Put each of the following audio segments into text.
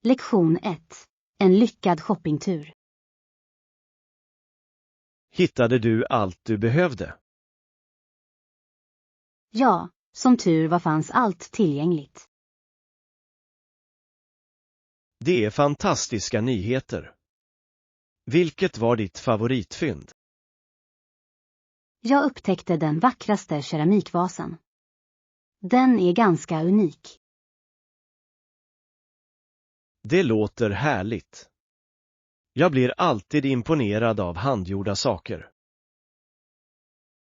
Lektion 1. En lyckad shoppingtur. Hittade du allt du behövde? Ja, som tur var fanns allt tillgängligt. Det är fantastiska nyheter. Vilket var ditt favoritfynd? Jag upptäckte den vackraste keramikvasen. Den är ganska unik. Det låter härligt. Jag blir alltid imponerad av handgjorda saker.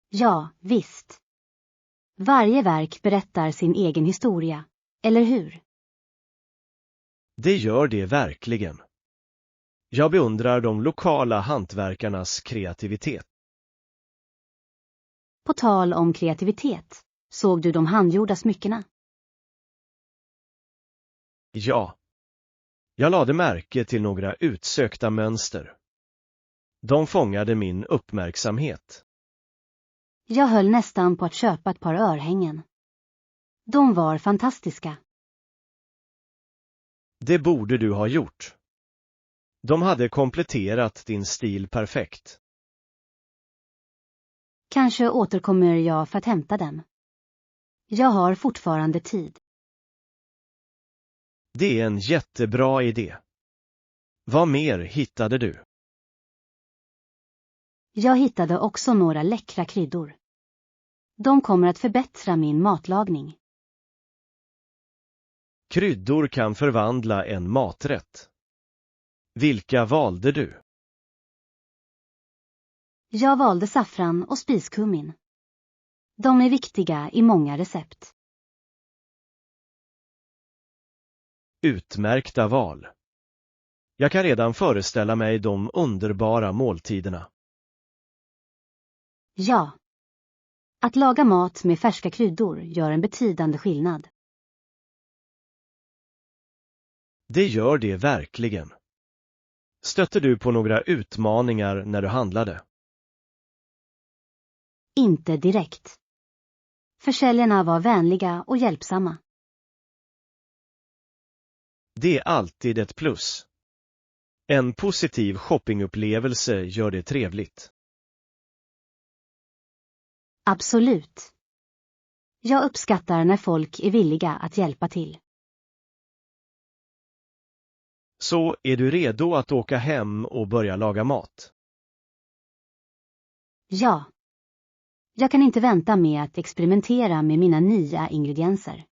Ja, visst. Varje verk berättar sin egen historia, eller hur? Det gör det verkligen. Jag beundrar de lokala hantverkarnas kreativitet. På tal om kreativitet, såg du de handgjorda smyckena? Ja. Jag lade märke till några utsökta mönster. De fångade min uppmärksamhet. Jag höll nästan på att köpa ett par örhängen. De var fantastiska. Det borde du ha gjort. De hade kompletterat din stil perfekt. Kanske återkommer jag för att hämta dem. Jag har fortfarande tid. Det är en jättebra idé. Vad mer hittade du? Jag hittade också några läckra kryddor. De kommer att förbättra min matlagning. Kryddor kan förvandla en maträtt. Vilka valde du? Jag valde saffran och spiskummin. De är viktiga i många recept. Utmärkta val. Jag kan redan föreställa mig de underbara måltiderna. Ja. Att laga mat med färska kryddor gör en betydande skillnad. Det gör det verkligen. Stötte du på några utmaningar när du handlade? Inte direkt. Försäljarna var vänliga och hjälpsamma. Det är alltid ett plus. En positiv shoppingupplevelse gör det trevligt. Absolut. Jag uppskattar när folk är villiga att hjälpa till. Så är du redo att åka hem och börja laga mat? Ja. Jag kan inte vänta med att experimentera med mina nya ingredienser.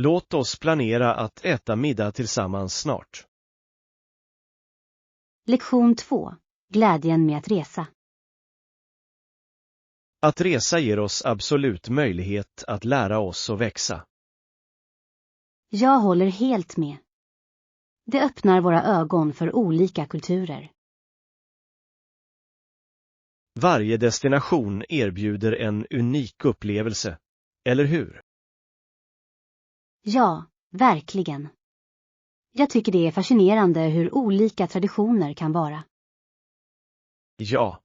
Låt oss planera att äta middag tillsammans snart. Lektion 2. Glädjen med att resa. Att resa ger oss absolut möjlighet att lära oss och växa. Jag håller helt med. Det öppnar våra ögon för olika kulturer. Varje destination erbjuder en unik upplevelse, eller hur? Ja, verkligen. Jag tycker det är fascinerande hur olika traditioner kan vara. Ja.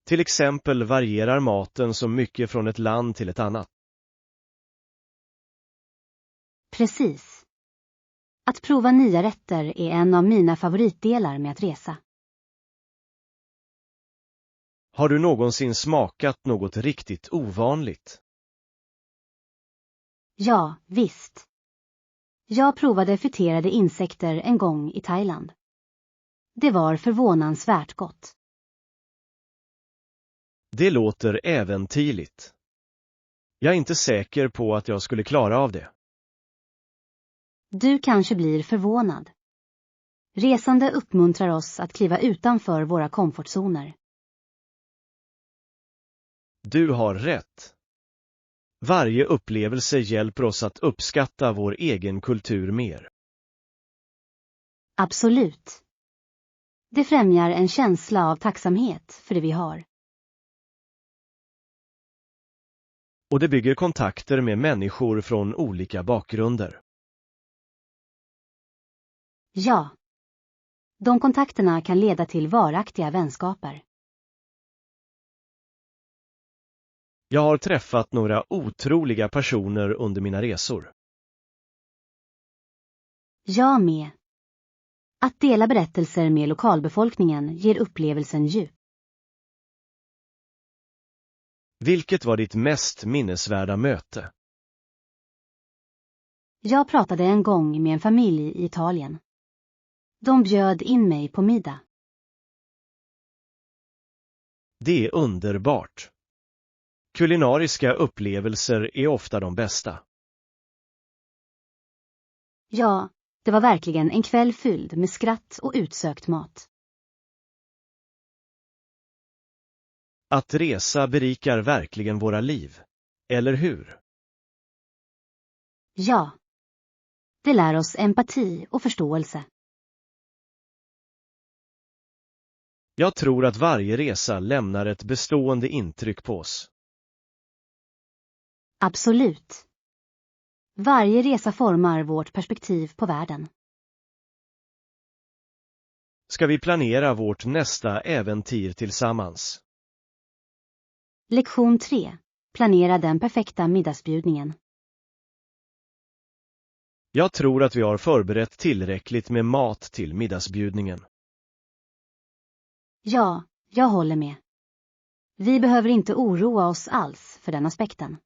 Till exempel varierar maten så mycket från ett land till ett annat. Precis. Att prova nya rätter är en av mina favoritdelar med att resa. Har du någonsin smakat något riktigt ovanligt? Ja, visst. Jag provade friterade insekter en gång i Thailand. Det var förvånansvärt gott. Det låter äventyrligt. Jag är inte säker på att jag skulle klara av det. Du kanske blir förvånad. Resande uppmuntrar oss att kliva utanför våra komfortzoner. Du har rätt. Varje upplevelse hjälper oss att uppskatta vår egen kultur mer. Absolut. Det främjar en känsla av tacksamhet för det vi har. Och det bygger kontakter med människor från olika bakgrunder. Ja. De kontakterna kan leda till varaktiga vänskaper. Jag har träffat några otroliga personer under mina resor. Jag med. Att dela berättelser med lokalbefolkningen ger upplevelsen djup. Vilket var ditt mest minnesvärda möte? Jag pratade en gång med en familj i Italien. De bjöd in mig på middag. Det är underbart. Kulinariska upplevelser är ofta de bästa. Ja, det var verkligen en kväll fylld med skratt och utsökt mat. Att resa berikar verkligen våra liv, eller hur? Ja. Det lär oss empati och förståelse. Jag tror att varje resa lämnar ett bestående intryck på oss. Absolut. Varje resa formar vårt perspektiv på världen. Ska vi planera vårt nästa äventyr tillsammans? Lektion 3. Planera den perfekta middagsbjudningen. Jag tror att vi har förberett tillräckligt med mat till middagsbjudningen. Ja, jag håller med. Vi behöver inte oroa oss alls för den aspekten.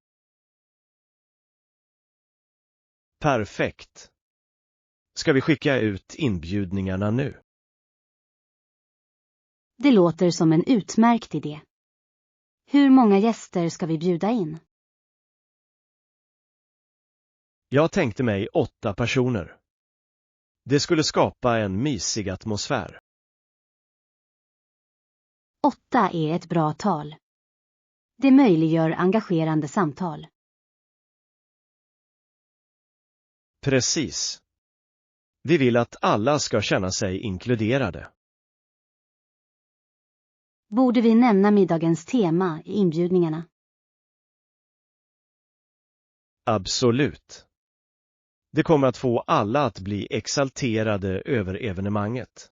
Perfekt. Ska vi skicka ut inbjudningarna nu? Det låter som en utmärkt idé. Hur många gäster ska vi bjuda in? Jag tänkte mig 8 personer. Det skulle skapa en mysig atmosfär. 8 är ett bra tal. Det möjliggör engagerande samtal. Precis. Vi vill att alla ska känna sig inkluderade. Borde vi nämna middagens tema i inbjudningarna? Absolut. Det kommer att få alla att bli exalterade över evenemanget.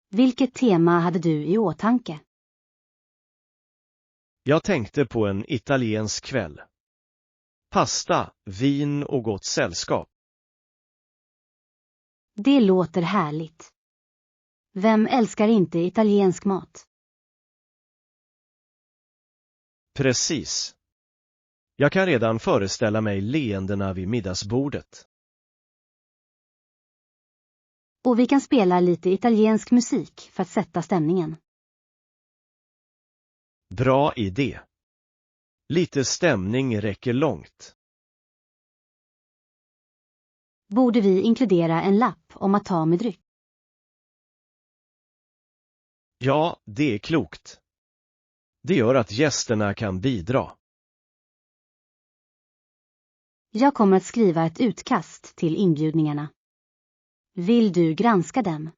Vilket tema hade du i åtanke? Jag tänkte på en italiensk kväll. Pasta, vin och gott sällskap. Det låter härligt. Vem älskar inte italiensk mat? Precis. Jag kan redan föreställa mig leendena vid middagsbordet. Och vi kan spela lite italiensk musik för att sätta stämningen. Bra idé. Lite stämning räcker långt. Borde vi inkludera en lapp om att ta med dryck? Ja, det är klokt. Det gör att gästerna kan bidra. Jag kommer att skriva ett utkast till inbjudningarna. Vill du granska dem?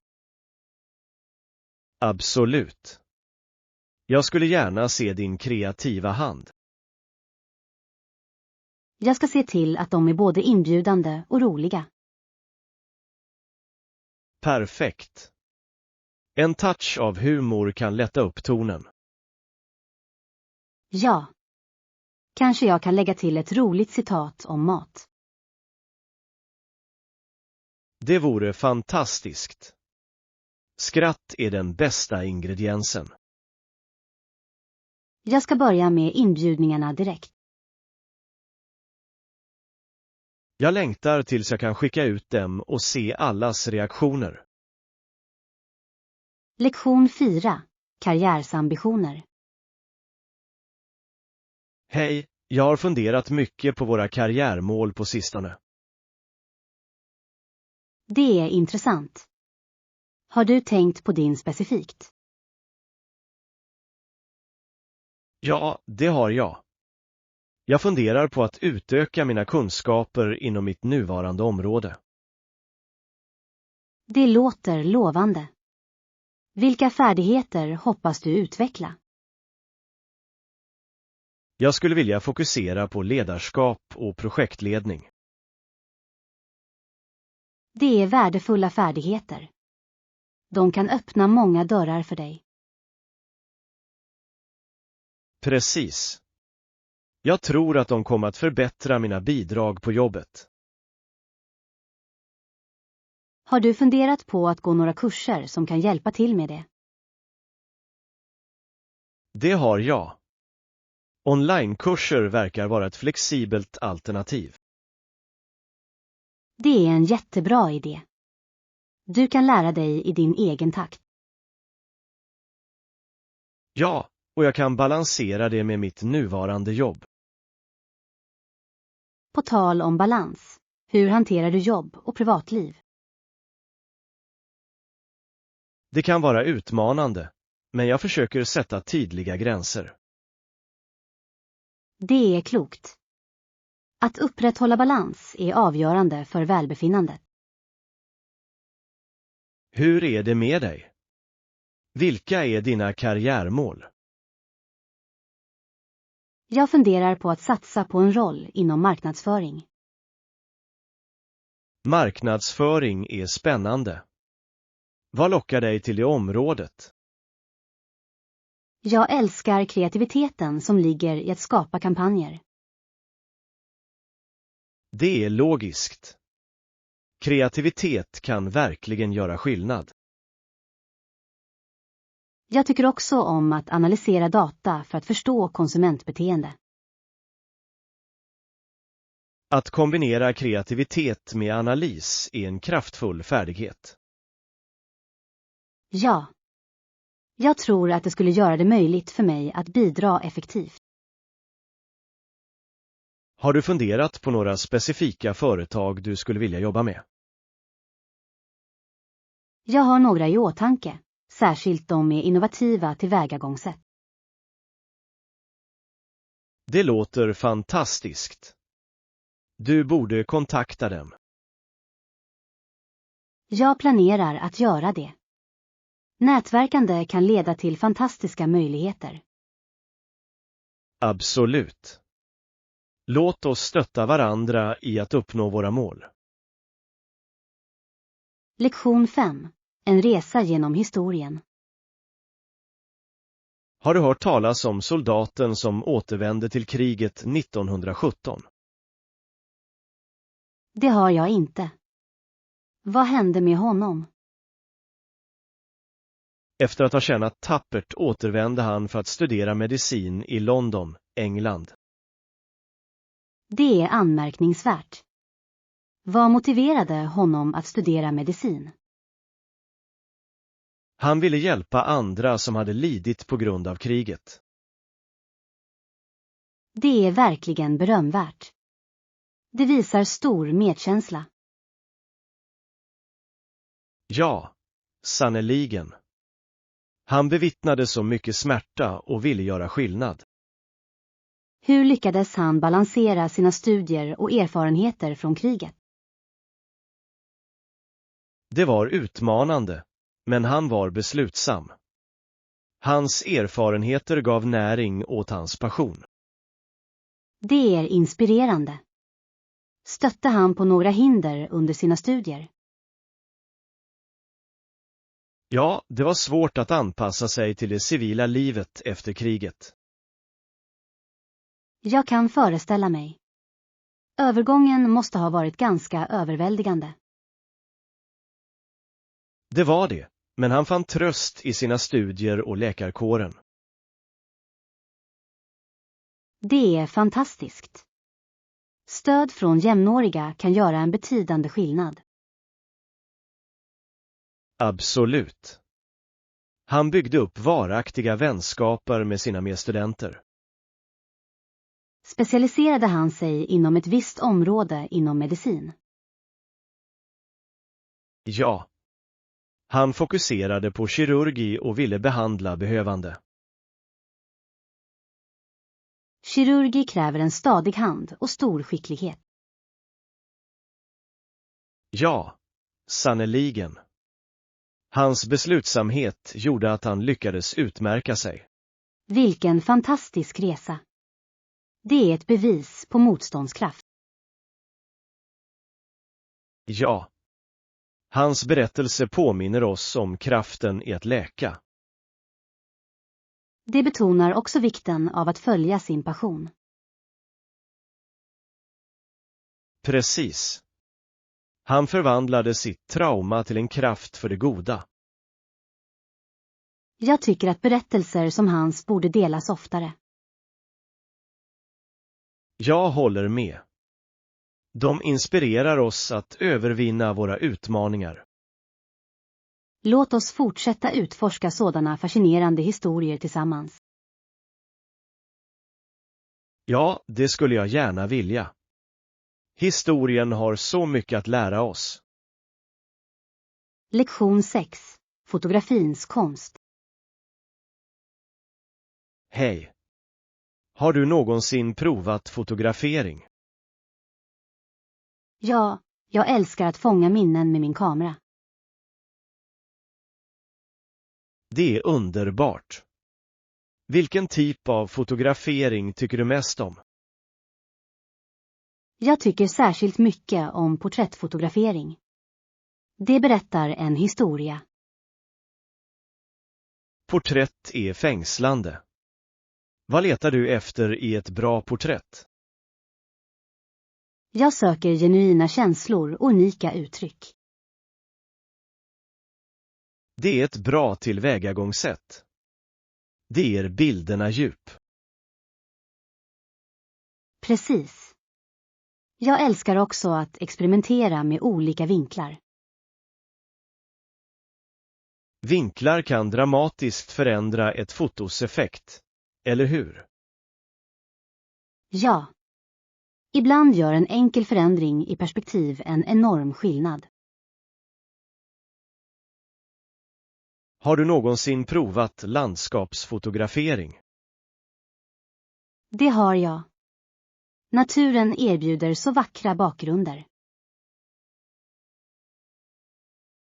Absolut. Jag skulle gärna se din kreativa hand. Jag ska se till att de är både inbjudande och roliga. Perfekt. En touch av humor kan lätta upp tonen. Ja. Kanske jag kan lägga till ett roligt citat om mat. Det vore fantastiskt. Skratt är den bästa ingrediensen. Jag ska börja med inbjudningarna direkt. Jag längtar tills jag kan skicka ut dem och se allas reaktioner. Lektion 4. Karriärsambitioner. Hej, jag har funderat mycket på våra karriärmål på sistone. Det är intressant. Har du tänkt på din specifikt? Ja, det har jag. Jag funderar på att utöka mina kunskaper inom mitt nuvarande område. Det låter lovande. Vilka färdigheter hoppas du utveckla? Jag skulle vilja fokusera på ledarskap och projektledning. Det är värdefulla färdigheter. De kan öppna många dörrar för dig. Precis. Jag tror att de kommer att förbättra mina bidrag på jobbet. Har du funderat på att gå några kurser som kan hjälpa till med det? Det har jag. Onlinekurser verkar vara ett flexibelt alternativ. Det är en jättebra idé. Du kan lära dig i din egen takt. Ja, och jag kan balansera det med mitt nuvarande jobb. På tal om balans, hur hanterar du jobb och privatliv? Det kan vara utmanande, men jag försöker sätta tydliga gränser. Det är klokt. Att upprätthålla balans är avgörande för välbefinnandet. Hur är det med dig? Vilka är dina karriärmål? Jag funderar på att satsa på en roll inom marknadsföring. Marknadsföring är spännande. Vad lockar dig till det området? Jag älskar kreativiteten som ligger i att skapa kampanjer. Det är logiskt. Kreativitet kan verkligen göra skillnad. Jag tycker också om att analysera data för att förstå konsumentbeteende. Att kombinera kreativitet med analys är en kraftfull färdighet. Ja. Jag tror att det skulle göra det möjligt för mig att bidra effektivt. Har du funderat på några specifika företag du skulle vilja jobba med? Jag har några i åtanke, särskilt de med innovativa tillvägagångssätt. Det låter fantastiskt. Du borde kontakta dem. Jag planerar att göra det. Nätverkande kan leda till fantastiska möjligheter. Absolut. Låt oss stötta varandra i att uppnå våra mål. Lektion 5. En resa genom historien. Har du hört talas om soldaten som återvände till kriget 1917? Det har jag inte. Vad hände med honom? Efter att ha tjänat tappert återvände han för att studera medicin i London, England. Det är anmärkningsvärt. Vad motiverade honom att studera medicin? Han ville hjälpa andra som hade lidit på grund av kriget. Det är verkligen berömvärt. Det visar stor medkänsla. Ja, sannoliken. Han bevittnade så mycket smärta och ville göra skillnad. Hur lyckades han balansera sina studier och erfarenheter från kriget? Det var utmanande, men han var beslutsam. Hans erfarenheter gav näring åt hans passion. Det är inspirerande. Stötte han på några hinder under sina studier? Ja, det var svårt att anpassa sig till det civila livet efter kriget. Jag kan föreställa mig. Övergången måste ha varit ganska överväldigande. Det var det, men han fann tröst i sina studier och läkarkåren. Det är fantastiskt. Stöd från jämnåriga kan göra en betydande skillnad. Absolut. Han byggde upp varaktiga vänskaper med sina medstudenter. Specialiserade han sig inom ett visst område inom medicin? Ja. Han fokuserade på kirurgi och ville behandla behövande. Kirurgi kräver en stadig hand och stor skicklighet. Ja, sannoliken. Hans beslutsamhet gjorde att han lyckades utmärka sig. Vilken fantastisk resa. Det är ett bevis på motståndskraft. Ja. Hans berättelse påminner oss om kraften i att läka. Det betonar också vikten av att följa sin passion. Precis. Han förvandlade sitt trauma till en kraft för det goda. Jag tycker att berättelser som hans borde delas oftare. Jag håller med. De inspirerar oss att övervinna våra utmaningar. Låt oss fortsätta utforska sådana fascinerande historier tillsammans. Ja, det skulle jag gärna vilja. Historien har så mycket att lära oss. Lektion 6. Fotografins konst. Hej. Har du någonsin provat fotografering? Ja, jag älskar att fånga minnen med min kamera. Det är underbart. Vilken typ av fotografering tycker du mest om? Jag tycker särskilt mycket om porträttfotografering. Det berättar en historia. Porträtt är fängslande. Vad letar du efter i ett bra porträtt? Jag söker genuina känslor och unika uttryck. Det är ett bra tillvägagångssätt. Det ger bilderna djup. Precis. Jag älskar också att experimentera med olika vinklar. Vinklar kan dramatiskt förändra ett fotos effekt, eller hur? Ja. Ibland gör en enkel förändring i perspektiv en enorm skillnad. Har du någonsin provat landskapsfotografering? Det har jag. Naturen erbjuder så vackra bakgrunder.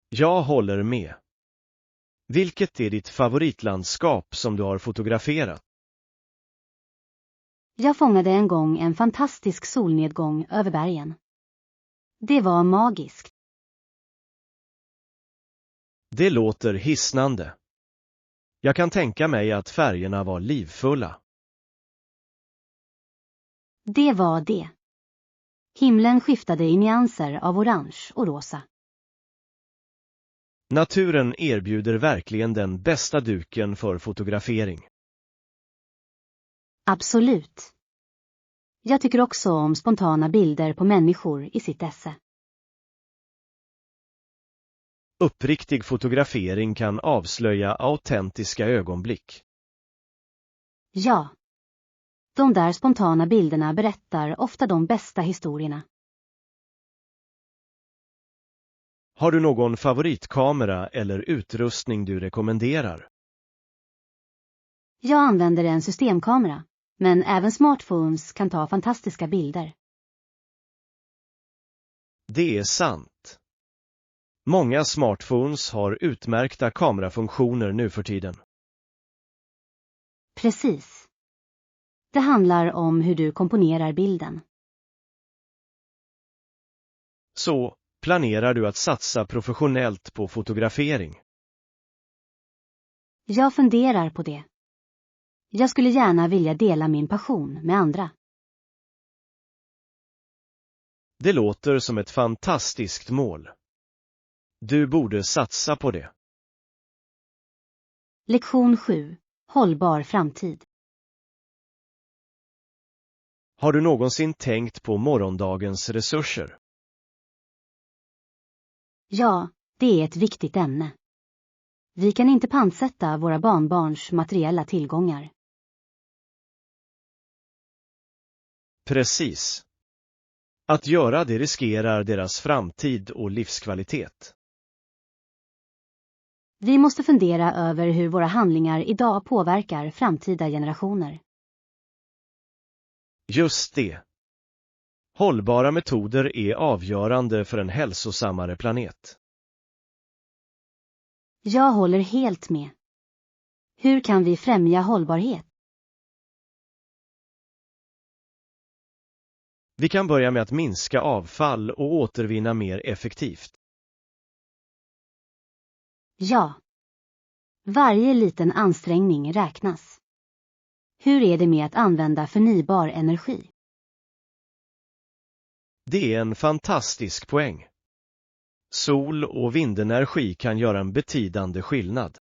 Jag håller med. Vilket är ditt favoritlandskap som du har fotograferat? Jag fångade en gång en fantastisk solnedgång över bergen. Det var magiskt. Det låter hisnande. Jag kan tänka mig att färgerna var livfulla. Det var det. Himlen skiftade i nyanser av orange och rosa. Naturen erbjuder verkligen den bästa duken för fotografering. Absolut. Jag tycker också om spontana bilder på människor i sitt esse. Uppriktig fotografering kan avslöja autentiska ögonblick. Ja. De där spontana bilderna berättar ofta de bästa historierna. Har du någon favoritkamera eller utrustning du rekommenderar? Jag använder en systemkamera, men även smartphones kan ta fantastiska bilder. Det är sant. Många smartphones har utmärkta kamerafunktioner nu för tiden. Precis. Det handlar om hur du komponerar bilden. Så, planerar du att satsa professionellt på fotografering? Jag funderar på det. Jag skulle gärna vilja dela min passion med andra. Det låter som ett fantastiskt mål. Du borde satsa på det. Lektion 7. Hållbar framtid. Har du någonsin tänkt på morgondagens resurser? Ja, det är ett viktigt ämne. Vi kan inte pantsätta våra barnbarns materiella tillgångar. Precis. Att göra det riskerar deras framtid och livskvalitet. Vi måste fundera över hur våra handlingar idag påverkar framtida generationer. Just det. Hållbara metoder är avgörande för en hälsosammare planet. Jag håller helt med. Hur kan vi främja hållbarhet? Vi kan börja med att minska avfall och återvinna mer effektivt. Ja. Varje liten ansträngning räknas. Hur är det med att använda förnybar energi? Det är en fantastisk poäng. Sol- och vindenergi kan göra en betydande skillnad.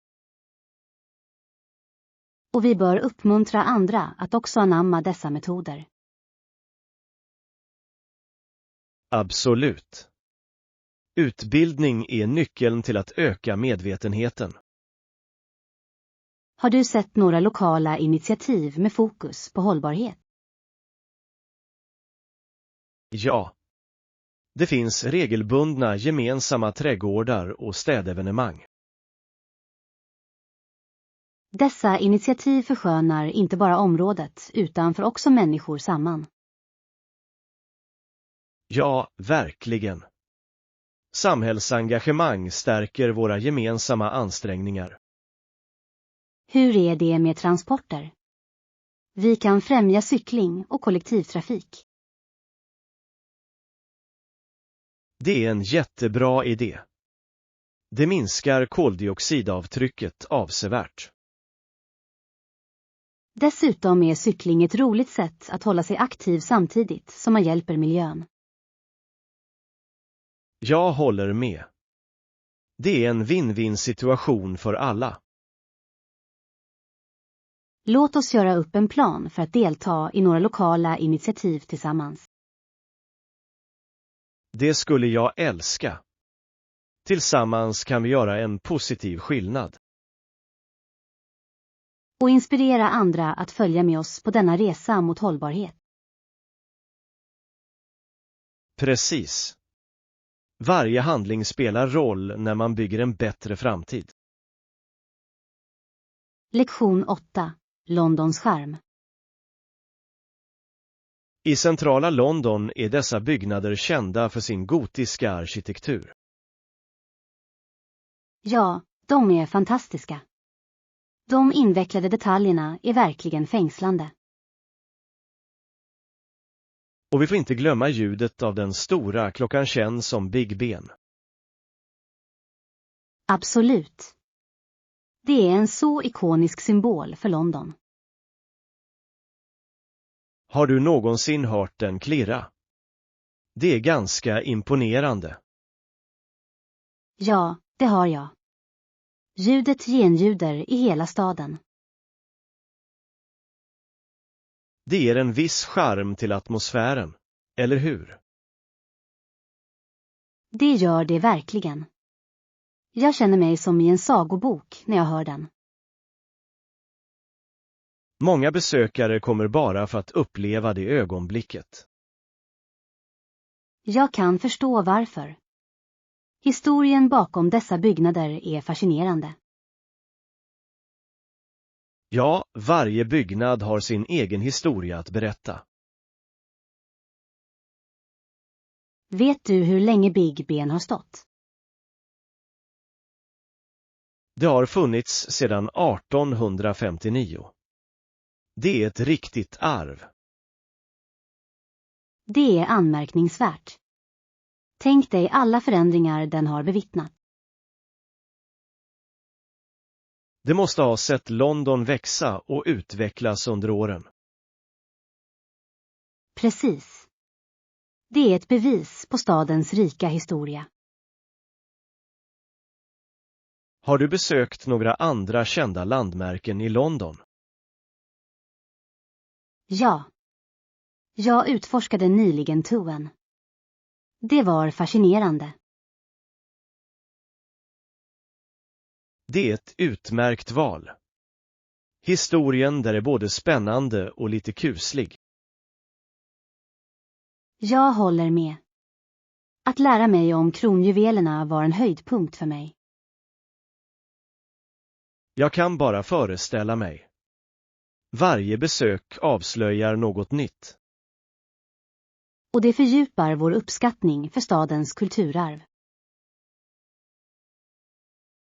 Och vi bör uppmuntra andra att också anamma dessa metoder. Absolut. Utbildning är nyckeln till att öka medvetenheten. Har du sett några lokala initiativ med fokus på hållbarhet? Ja. Det finns regelbundna gemensamma trädgårdar och städevenemang. Dessa initiativ förskönar inte bara området utan för också människor samman. Ja, verkligen. Samhällsengagemang stärker våra gemensamma ansträngningar. Hur är det med transporter? Vi kan främja cykling och kollektivtrafik. Det är en jättebra idé. Det minskar koldioxidavtrycket avsevärt. Dessutom är cykling ett roligt sätt att hålla sig aktiv samtidigt som man hjälper miljön. Jag håller med. Det är en win-win-situation för alla. Låt oss göra upp en plan för att delta i några lokala initiativ tillsammans. Det skulle jag älska. Tillsammans kan vi göra en positiv skillnad. Och inspirera andra att följa med oss på denna resa mot hållbarhet. Precis. Varje handling spelar roll när man bygger en bättre framtid. Lektion 8. Londons charm. I centrala London är dessa byggnader kända för sin gotiska arkitektur. Ja, de är fantastiska. De invecklade detaljerna är verkligen fängslande. Och vi får inte glömma ljudet av den stora klockan känd som Big Ben. Absolut. Det är en så ikonisk symbol för London. Har du någonsin hört den klirra? Det är ganska imponerande. Ja, det har jag. Ljudet genljuder i hela staden. Det ger en viss charm till atmosfären, eller hur? Det gör det verkligen. Jag känner mig som i en sagobok när jag hör den. Många besökare kommer bara för att uppleva det ögonblicket. Jag kan förstå varför. Historien bakom dessa byggnader är fascinerande. Ja, varje byggnad har sin egen historia att berätta. Vet du hur länge Big Ben har stått? Det har funnits sedan 1859. Det är ett riktigt arv. Det är anmärkningsvärt. Tänk dig alla förändringar den har bevittnat. Det måste ha sett London växa och utvecklas under åren. Precis. Det är ett bevis på stadens rika historia. Har du besökt några andra kända landmärken i London? Ja. Jag utforskade nyligen Toen. Det var fascinerande. Det är ett utmärkt val. Historien där är både spännande och lite kuslig. Jag håller med. Att lära mig om kronjuvelerna var en höjdpunkt för mig. Jag kan bara föreställa mig. Varje besök avslöjar något nytt. Och det fördjupar vår uppskattning för stadens kulturarv.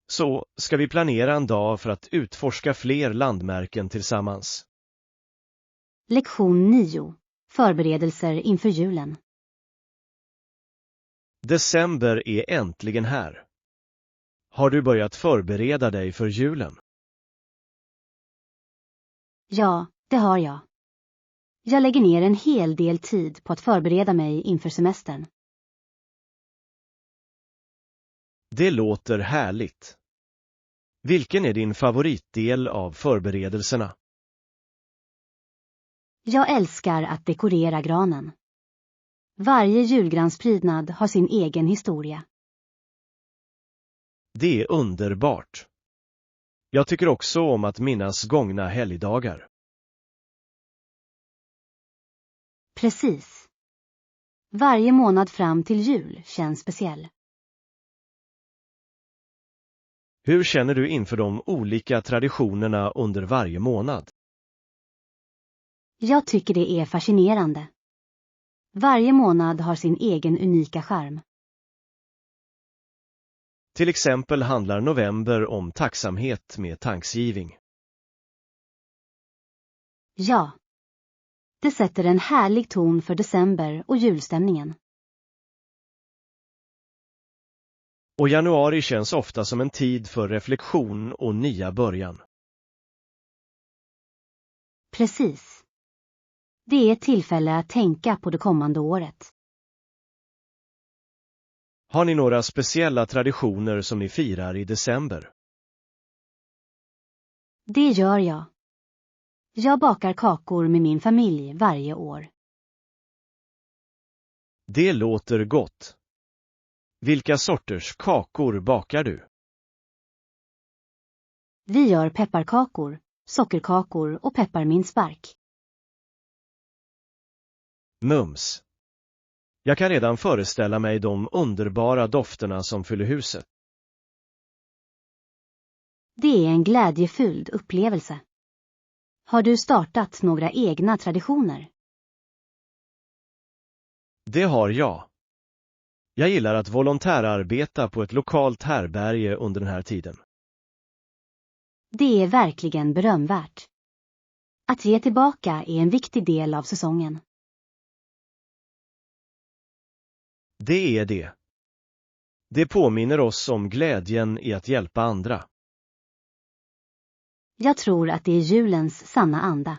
Så ska vi planera en dag för att utforska fler landmärken tillsammans. Lektion 9. Förberedelser inför julen. December är äntligen här. Har du börjat förbereda dig för julen? Ja, det har jag. Jag lägger ner en hel del tid på att förbereda mig inför semestern. Det låter härligt. Vilken är din favoritdel av förberedelserna? Jag älskar att dekorera granen. Varje julgransprydnad har sin egen historia. Det är underbart. Jag tycker också om att minnas gångna helgdagar. Precis. Varje månad fram till jul känns speciell. Hur känner du inför de olika traditionerna under varje månad? Jag tycker det är fascinerande. Varje månad har sin egen unika charm. Till exempel handlar november om tacksamhet med Thanksgiving. Ja. Det sätter en härlig ton för december och julstämningen. Och januari känns ofta som en tid för reflektion och nya början. Precis. Det är ett tillfälle att tänka på det kommande året. Har ni några speciella traditioner som ni firar i december? Det gör jag. Jag bakar kakor med min familj varje år. Det låter gott. Vilka sorters kakor bakar du? Vi gör pepparkakor, sockerkakor och pepparmintsbark. Mums. Jag kan redan föreställa mig de underbara dofterna som fyller huset. Det är en glädjefylld upplevelse. Har du startat några egna traditioner? Det har jag. Jag gillar att volontärarbeta på ett lokalt härbärge under den här tiden. Det är verkligen berömvärt. Att ge tillbaka är en viktig del av säsongen. Det är det. Det påminner oss om glädjen i att hjälpa andra. Jag tror att det är julens sanna anda.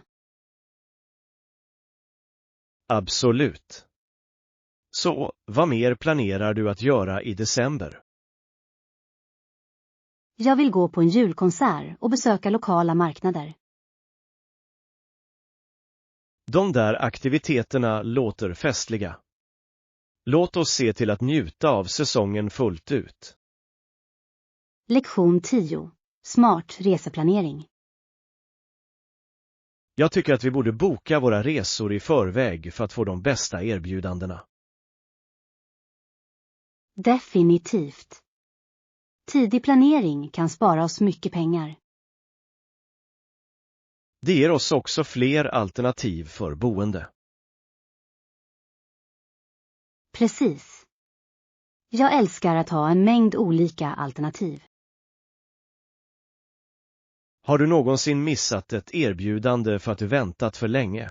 Absolut. Så, vad mer planerar du att göra i december? Jag vill gå på en julkonsert och besöka lokala marknader. De där aktiviteterna låter festliga. Låt oss se till att njuta av säsongen fullt ut. Lektion 10. Smart reseplanering. Jag tycker att vi borde boka våra resor i förväg för att få de bästa erbjudandena. Definitivt. Tidig planering kan spara oss mycket pengar. Det ger oss också fler alternativ för boende. Precis. Jag älskar att ha en mängd olika alternativ. Har du någonsin missat ett erbjudande för att du väntat för länge?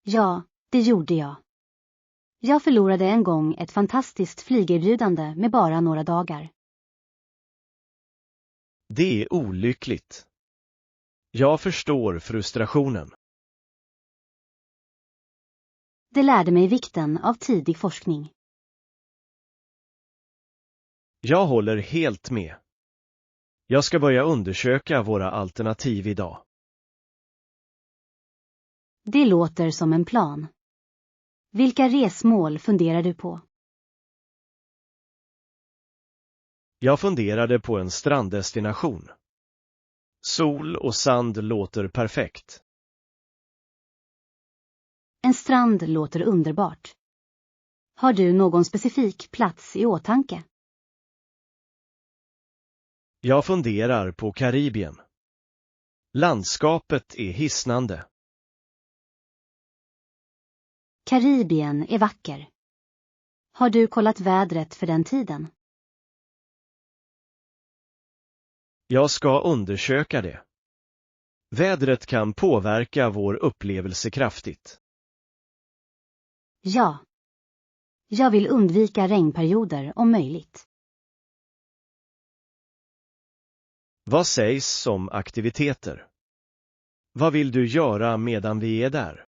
Ja, det gjorde jag. Jag förlorade en gång ett fantastiskt flygerbjudande med bara några dagar. Det är olyckligt. Jag förstår frustrationen. Det lärde mig vikten av tidig forskning. Jag håller helt med. Jag ska börja undersöka våra alternativ idag. Det låter som en plan. Vilka resmål funderar du på? Jag funderade på en stranddestination. Sol och sand låter perfekt. En strand låter underbart. Har du någon specifik plats i åtanke? Jag funderar på Karibien. Landskapet är hisnande. Karibien är vacker. Har du kollat vädret för den tiden? Jag ska undersöka det. Vädret kan påverka vår upplevelse kraftigt. Ja. Jag vill undvika regnperioder om möjligt. Vad sägs om aktiviteter? Vad vill du göra medan vi är där?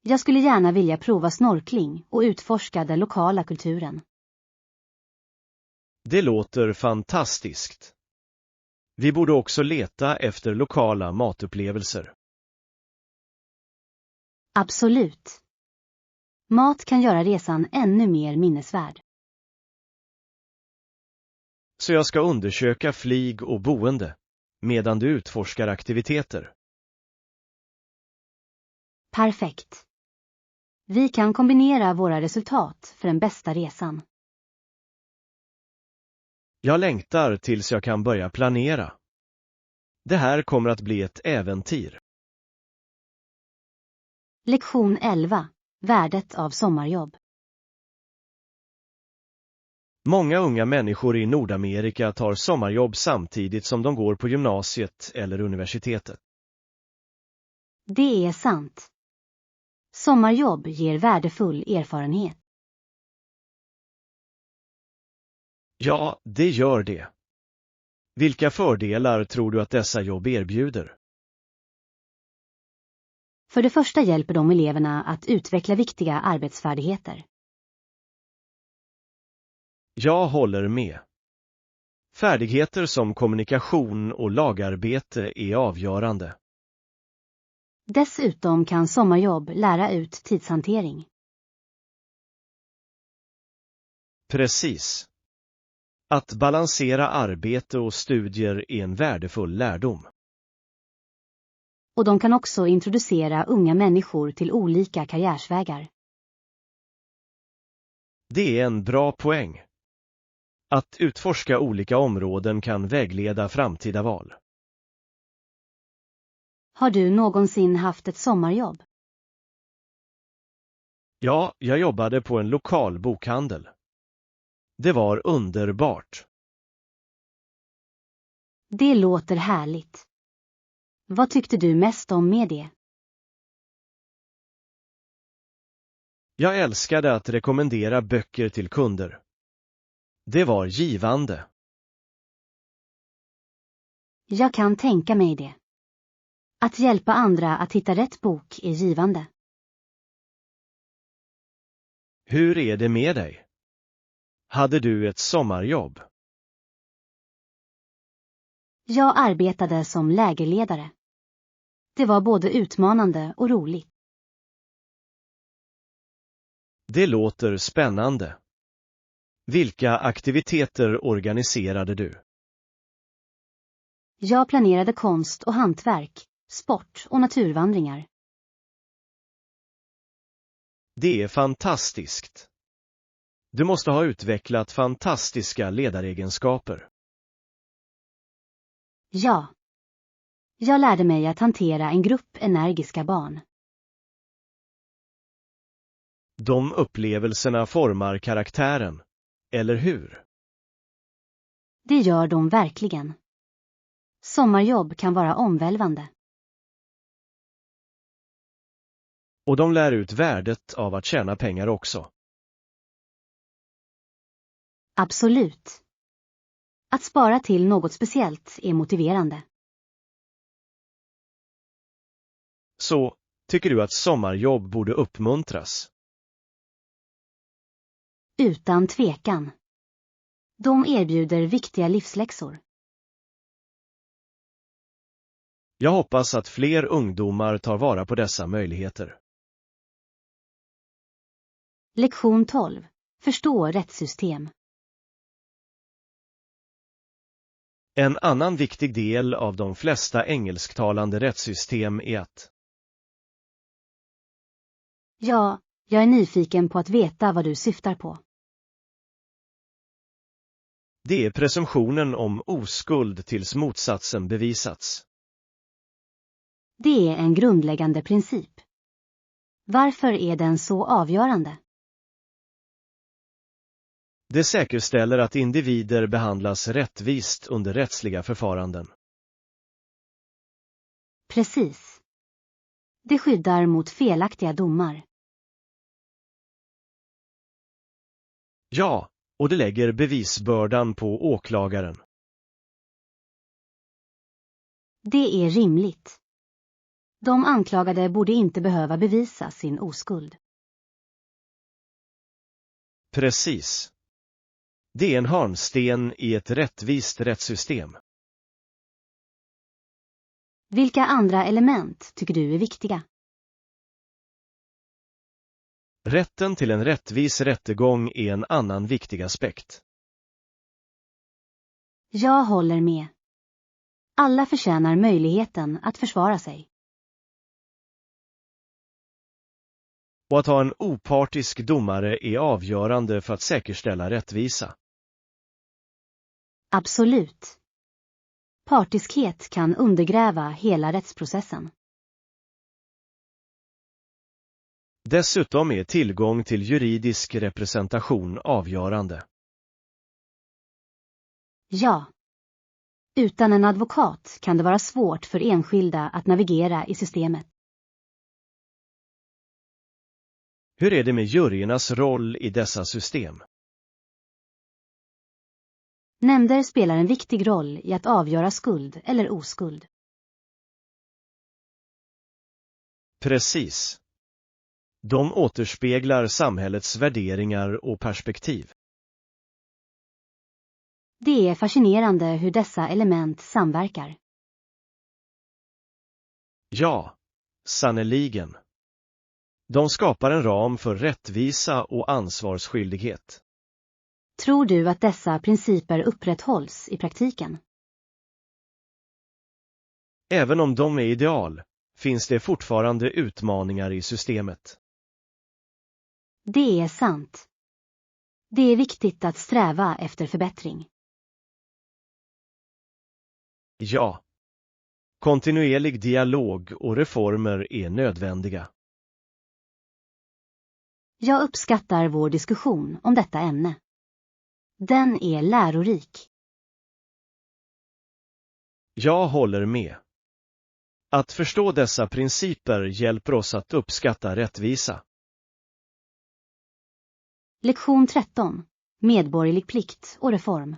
Jag skulle gärna vilja prova snorkling och utforska den lokala kulturen. Det låter fantastiskt. Vi borde också leta efter lokala matupplevelser. Absolut. Mat kan göra resan ännu mer minnesvärd. Så jag ska undersöka flyg och boende, medan du utforskar aktiviteter. Perfekt. Vi kan kombinera våra resultat för den bästa resan. Jag längtar tills jag kan börja planera. Det här kommer att bli ett äventyr. Lektion 11. Värdet av sommarjobb. Många unga människor i Nordamerika tar sommarjobb samtidigt som de går på gymnasiet eller universitetet. Det är sant. Sommarjobb ger värdefull erfarenhet. Ja, det gör det. Vilka fördelar tror du att dessa jobb erbjuder? För det första hjälper de eleverna att utveckla viktiga arbetsfärdigheter. Jag håller med. Färdigheter som kommunikation och lagarbete är avgörande. Dessutom kan sommarjobb lära ut tidshantering. Precis. Att balansera arbete och studier är en värdefull lärdom. Och de kan också introducera unga människor till olika karriärsvägar. Det är en bra poäng. Att utforska olika områden kan vägleda framtida val. Har du någonsin haft ett sommarjobb? Ja, jag jobbade på en lokal bokhandel. Det var underbart. Det låter härligt. Vad tyckte du mest om med det? Jag älskade att rekommendera böcker till kunder. Det var givande. Jag kan tänka mig det. Att hjälpa andra att hitta rätt bok är givande. Hur är det med dig? Hade du ett sommarjobb? Jag arbetade som lägerledare. Det var både utmanande och roligt. Det låter spännande. Vilka aktiviteter organiserade du? Jag planerade konst och hantverk, sport och naturvandringar. Det är fantastiskt. Du måste ha utvecklat fantastiska ledaregenskaper. Ja. Jag lärde mig att hantera en grupp energiska barn. De upplevelserna formar karaktären, eller hur? Det gör de verkligen. Sommarjobb kan vara omvälvande. Och de lär ut värdet av att tjäna pengar också. Absolut. Att spara till något speciellt är motiverande. Så, tycker du att sommarjobb borde uppmuntras? Utan tvekan. De erbjuder viktiga livsläxor. Jag hoppas att fler ungdomar tar vara på dessa möjligheter. Lektion 12. Förstå rättssystem. En annan viktig del av de flesta engelsktalande rättssystem är att Ja, jag är nyfiken på att veta vad du syftar på. det är presumtionen om oskuld tills motsatsen bevisats. Det är en grundläggande princip. Varför är den så avgörande? Det säkerställer att individer behandlas rättvist under rättsliga förfaranden. Precis. Det skyddar mot felaktiga domar. Ja, och det lägger bevisbördan på åklagaren. Det är rimligt. De anklagade borde inte behöva bevisa sin oskuld. Precis. Det är en hörnsten i ett rättvist rättssystem. Vilka andra element tycker du är viktiga? Rätten till en rättvis rättegång är en annan viktig aspekt. Jag håller med. Alla förtjänar möjligheten att försvara sig. Och att ha en opartisk domare är avgörande för att säkerställa rättvisa. Absolut. Partiskhet kan undergräva hela rättsprocessen. Dessutom är tillgång till juridisk representation avgörande. Ja. Utan en advokat kan det vara svårt för enskilda att navigera i systemet. Hur är det med juryernas roll i dessa system? Nämnder spelar en viktig roll i att avgöra skuld eller oskuld. Precis. De återspeglar samhällets värderingar och perspektiv. Det är fascinerande hur dessa element samverkar. Ja, sannoliken. De skapar en ram för rättvisa och ansvarsskyldighet. Tror du att dessa principer upprätthålls i praktiken? Även om de är ideal, finns det fortfarande utmaningar i systemet. Det är sant. Det är viktigt att sträva efter förbättring. Ja. Kontinuerlig dialog och reformer är nödvändiga. Jag uppskattar vår diskussion om detta ämne. Den är lärorik. Jag håller med. Att förstå dessa principer hjälper oss att uppskatta rättvisa. Lektion 13. Medborgerlig plikt och reform.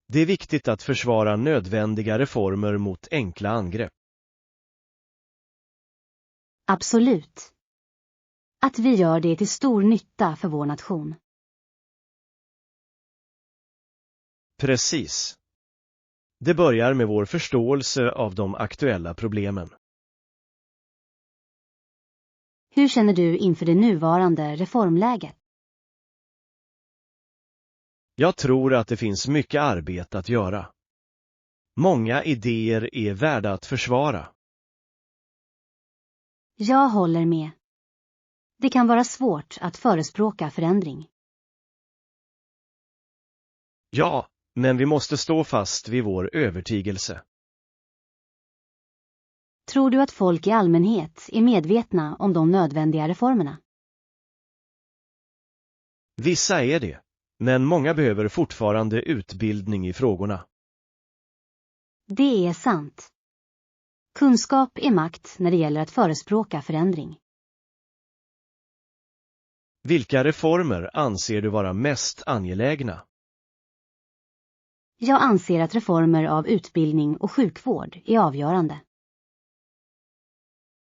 Det är viktigt att försvara nödvändiga reformer mot enkla angrepp. Absolut. Att vi gör det till stor nytta för vår nation. Precis. Det börjar med vår förståelse av de aktuella problemen. Hur känner du inför det nuvarande reformläget? Jag tror att det finns mycket arbete att göra. Många idéer är värda att försvara. Jag håller med. Det kan vara svårt att förespråka förändring. Ja, men vi måste stå fast vid vår övertygelse. Tror du att folk i allmänhet är medvetna om de nödvändiga reformerna? Vissa är det, men många behöver fortfarande utbildning i frågorna. Det är sant. Kunskap är makt när det gäller att förespråka förändring. Vilka reformer anser du vara mest angelägna? Jag anser att reformer av utbildning och sjukvård är avgörande.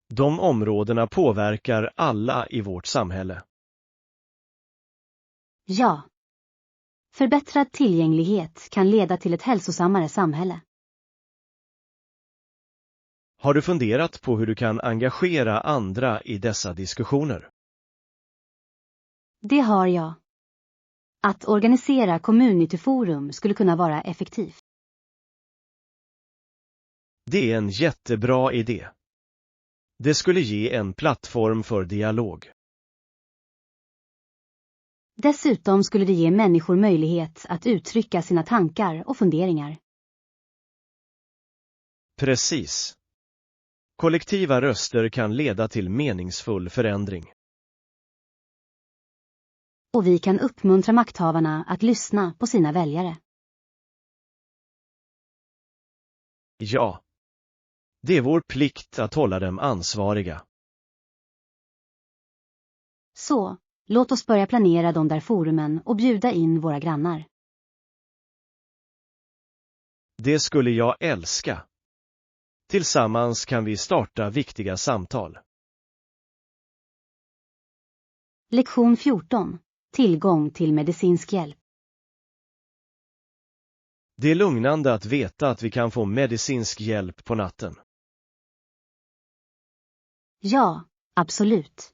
De områdena påverkar alla i vårt samhälle. Ja. Förbättrad tillgänglighet kan leda till ett hälsosammare samhälle. Har du funderat på hur du kan engagera andra i dessa diskussioner? Det har jag. Att organisera communityforum skulle kunna vara effektivt. Det är en jättebra idé. Det skulle ge en plattform för dialog. Dessutom skulle det ge människor möjlighet att uttrycka sina tankar och funderingar. Precis. Kollektiva röster kan leda till meningsfull förändring. Och vi kan uppmuntra makthavarna att lyssna på sina väljare. Ja. Det är vår plikt att hålla dem ansvariga. Så, låt oss börja planera de där forumen och bjuda in våra grannar. Det skulle jag älska. Tillsammans kan vi starta viktiga samtal. Lektion 14. Tillgång till medicinsk hjälp. Det är lugnande att veta att vi kan få medicinsk hjälp på natten. Ja, absolut.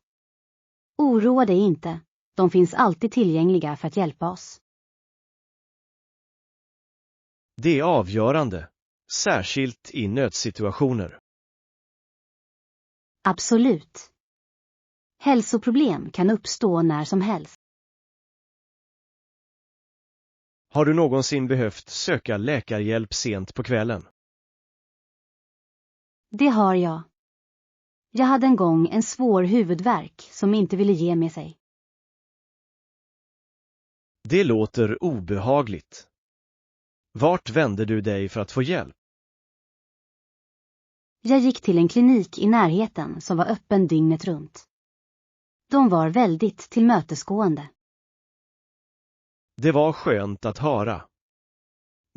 Oroa dig inte. De finns alltid tillgängliga för att hjälpa oss. Det är avgörande, särskilt i nödsituationer. Absolut. Hälsoproblem kan uppstå när som helst. Har du någonsin behövt söka läkarhjälp sent på kvällen? Det har jag. Jag hade en gång en svår huvudvärk som inte ville ge med sig. Det låter obehagligt. Vart vände du dig för att få hjälp? Jag gick till en klinik i närheten som var öppen dygnet runt. De var väldigt tillmötesgående. Det var skönt att höra.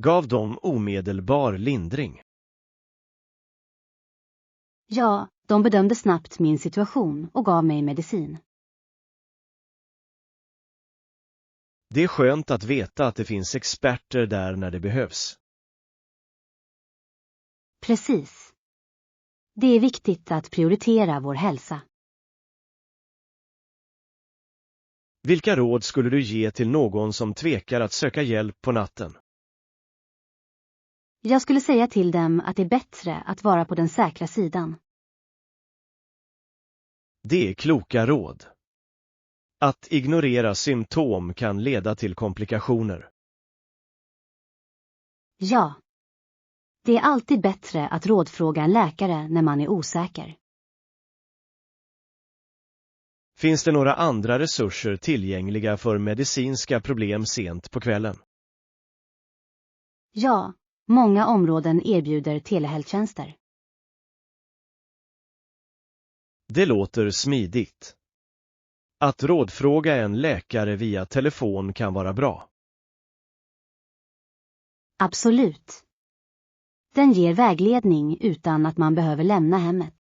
Gav de omedelbar lindring? Ja, de bedömde snabbt min situation och gav mig medicin. Det är skönt att veta att det finns experter där när det behövs. Precis. Det är viktigt att prioritera vår hälsa. Vilka råd skulle du ge till någon som tvekar att söka hjälp på natten? Jag skulle säga till dem att det är bättre att vara på den säkra sidan. Det är kloka råd. Att ignorera symptom kan leda till komplikationer. Ja. Det är alltid bättre att rådfråga en läkare när man är osäker. Finns det några andra resurser tillgängliga för medicinska problem sent på kvällen? Ja, många områden erbjuder telehälsotjänster. Det låter smidigt. Att rådfråga en läkare via telefon kan vara bra. Absolut. Den ger vägledning utan att man behöver lämna hemmet.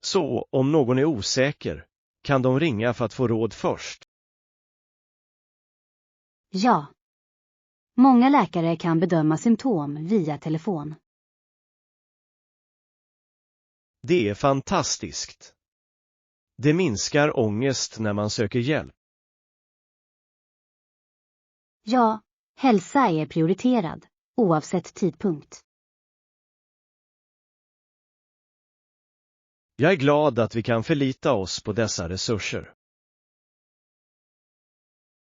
Så, om någon är osäker, kan de ringa för att få råd först? Ja. Många läkare kan bedöma symptom via telefon. Det är fantastiskt. Det minskar ångest när man söker hjälp. Ja, hälsa är prioriterad, oavsett tidpunkt. Jag är glad att vi kan förlita oss på dessa resurser.